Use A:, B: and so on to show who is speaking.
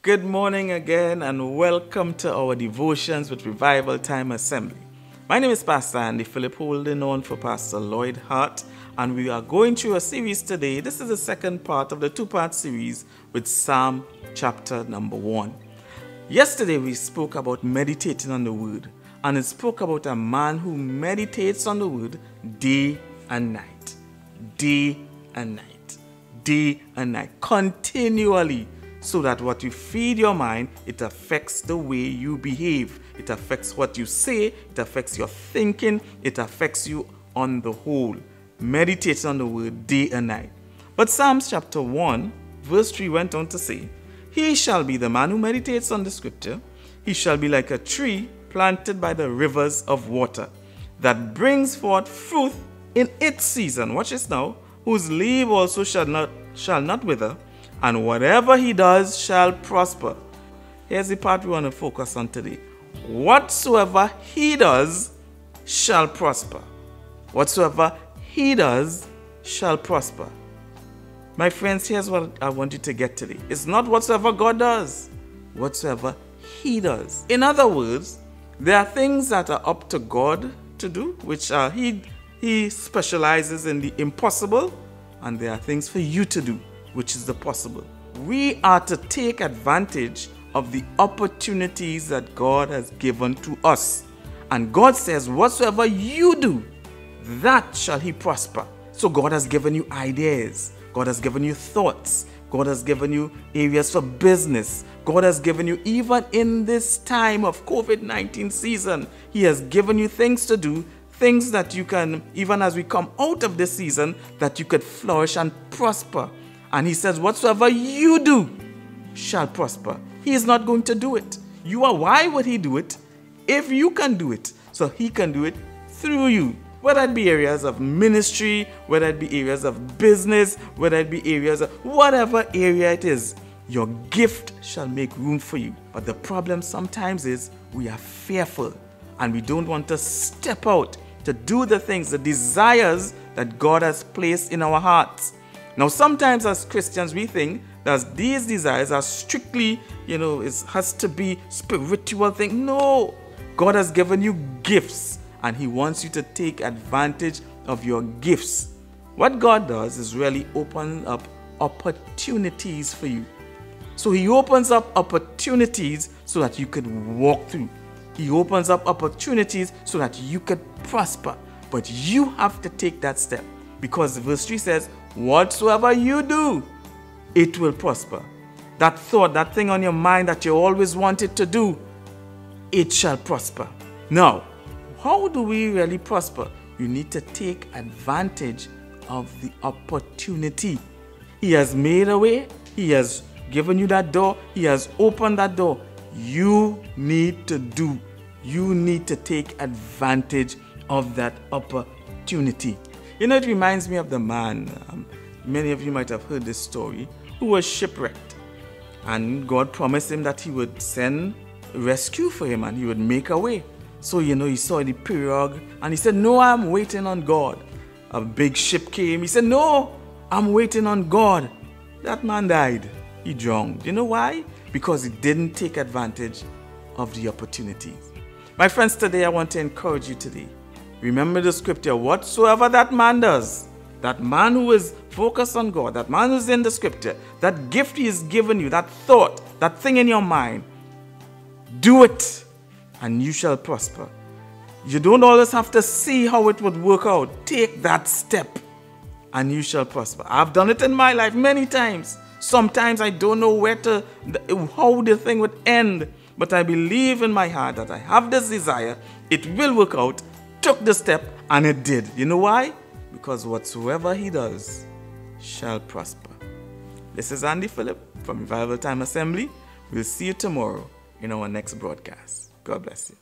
A: Good morning again and welcome to our devotions with Revival Time Assembly. My name is Pastor Andy Philip, holding on for Pastor Lloyd, Hart, and we are going through a series today. This is the second part of the two-part series with Psalm chapter number 1. Yesterday we spoke about meditating on the Word, and it spoke about a man who meditates on the Word day and night. Day and night. Day and night. Continually. So that what you feed your mind, it affects the way you behave. It affects what you say. It affects your thinking. It affects you on the whole. Meditate on the Word day and night. But Psalms chapter 1, verse 3 went on to say, "He shall be the man who meditates on the scripture. He shall be like a tree planted by the rivers of water, that brings forth fruit in its season." Watch this now. "Whose leaf also shall not wither, and whatever he does shall prosper." Here's the part we want to focus on today. Whatsoever he does shall prosper. Whatsoever he does shall prosper. My friends, here's what I want you to get today. It's not whatsoever God does, whatsoever he does. In other words, there are things that are up to God to do, which he specializes in the impossible, and there are things for you to do, which is the possible. We are to take advantage of the opportunities that God has given to us. And God says, whatsoever you do, that shall he prosper. So God has given you ideas. God has given you thoughts. God has given you areas for business. God has given you, even in this time of COVID-19 season, he has given you things to do, things that you can, even as we come out of this season, that you could flourish and prosper. And he says, whatsoever you do shall prosper. He is not going to do it. Why would he do it if you can do it? So he can do it through you. Whether it be areas of ministry, whether it be areas of business, whether it be areas of whatever area it is, your gift shall make room for you. But the problem sometimes is we are fearful and we don't want to step out to do the things, the desires that God has placed in our hearts. Now, sometimes as Christians, we think that these desires are strictly, it has to be spiritual thing. No, God has given you gifts and he wants you to take advantage of your gifts. What God does is really open up opportunities for you. So he opens up opportunities so that you could walk through. He opens up opportunities so that you could prosper. But you have to take that step, because verse 3 says, whatsoever you do, it will prosper. That thought, that thing on your mind that you always wanted to do, it shall prosper. Now, how do we really prosper? You need to take advantage of the opportunity. He has made a way. He has given you that door. He has opened that door. You need to take advantage of that opportunity. It reminds me of the man, many of you might have heard this story, who was shipwrecked. And God promised him that he would send rescue for him and he would make a way. So, he saw the pirogue and he said, no, I'm waiting on God. A big ship came. He said, no, I'm waiting on God. That man died. He drowned. You know why? Because he didn't take advantage of the opportunities. My friends, today I want to encourage you today. Remember the scripture, whatsoever that man does, that man who is focused on God, that man who's in the scripture, that gift he has given you, that thought, that thing in your mind, do it and you shall prosper. You don't always have to see how it would work out. Take that step and you shall prosper. I've done it in my life many times. Sometimes I don't know how the thing would end, but I believe in my heart that I have this desire. It will work out. Took the step and it did. You know why? Because whatsoever he does shall prosper. This is Andy Philip from Revival Time Assembly. We'll see you tomorrow in our next broadcast. God bless you.